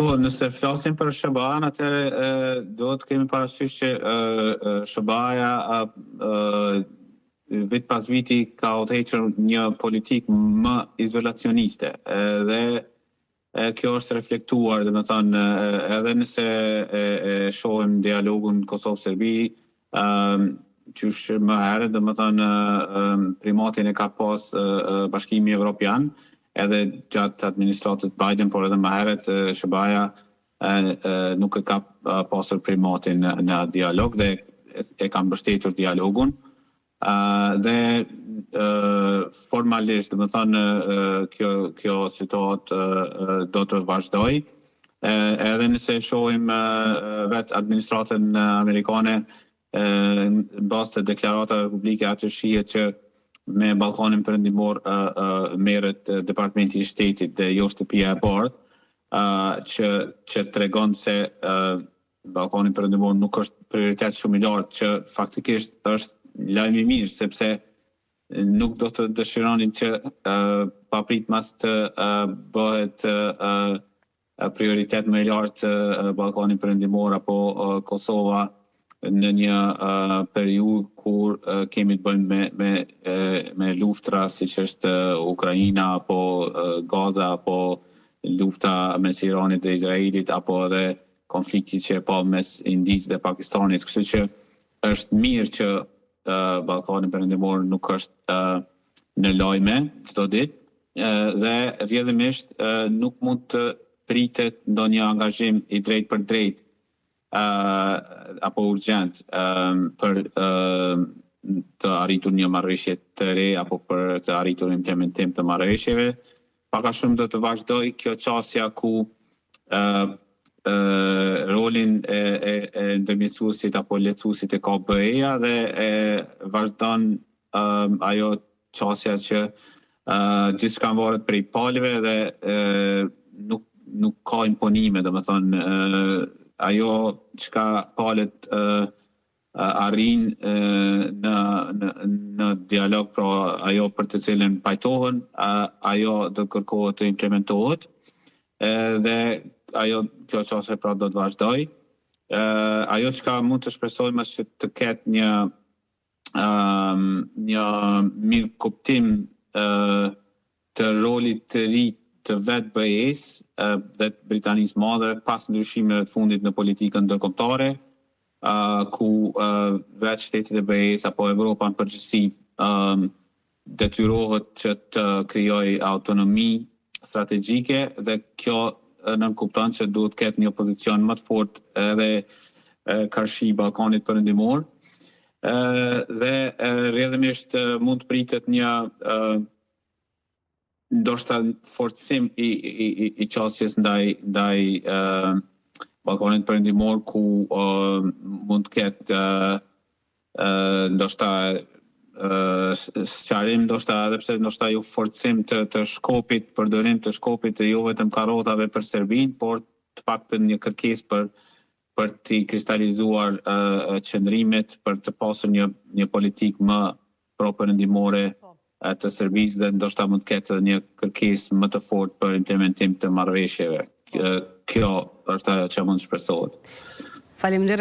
Po, nëse flasim për SBA-n, atëherë duhet kemi parasysh që SBA-ja vit pas viti ka udhëhequr një politikë më izolacioniste dhe kjo është reflektuar, domethënë, edhe nëse shohim dialogun Kosovë-Serbi, qysh më herët, domethënë, primatin e ka pas Bashkimi Evropian, edhe gjatë administratës Biden, por edhe më herët SBA-ja nuk e ka pasur primatin në dialog dhe e ka mbështetur dialogun. Dhe formalisht, domethënë, kjo situatë do të vazhdoj. Edhe nëse shohim vetë administratën amerikane, në bazë të deklaratave publike aty shihet që me Ballkanin Perëndimor merret Departamenti i Shtetit dhe jo shtëpia e bardhë, që tregon se Ballkani Perëndimor nuk është prioritet shumë i lartë, që faktikisht është lajm i mirë, sepse nuk do të dëshironin që papritmas të bëhet prioritet më i lartë Ballkani Perëndimor apo Kosova në një periudhë kur kemi të bëjmë me luftra siç është Ukraina apo Gaza apo lufta mes Iranit dhe Izraelit apo edhe konflikti që pa mes Indisë dhe Pakistanit, kështu që është mirë që Ballkani Perëndimor nuk është në lajme çdo ditë dhe rrjedhimisht nuk mund të pritet ndonjë angazhim i drejtë për drejtë apo urgjent për të arritur një marrëveshje të re apo për të arritur implementim të marrëveshjeve. Paka shumë do të vazhdoj kjo qasja ku rolin e ndërmjetësuesit apo lehtësuesit e ka BE-ja dhe vazhdon ajo qasja që gjithçka varet prej palëve dhe nuk ka imponime, domethënë ajo çka palët arrin në dialog, pra ajo për të cilën pajtohen, ajo do të kërkohet të implementohet dhe kjo qasje pra do të vazhdoj. Ajo çka mund të shpresojmë është që të ketë një mirë kuptim të rolit të ri të vetë BE-s dhe Britanisë Madhe pas ndryshimeve të fundit në politikën ndërkombëtare, ku vetë shtetet e BE-s apo Evropa në përgjithësi detyrohet që të krijojë autonomi strategjike dhe kjo nënkupton që duhet ketë një pozicion më të fortë edhe karshi Ballkanit Perëndimor dhe rrjedhimisht mund të pritet një ndoshta forcim i qasjes ndaj Ballkanit Perëndimor, ku mund të ketë ndoshta sqarim, ndoshta edhe pse ndoshta jo forcim të shkopit, përdorim të shkopit jo vetëm karrotave për Serbinë, por të paktën një kërkesë për të kristalizuar qëndrimet, për të pasur një politikë më pro-perëndimore të Serbisë dhe ndoshta mund të ketë një kërkesë më të fortë për implementim të marrëveshjeve. Kjo është ajo që mund të shpresohet. Faleminderit.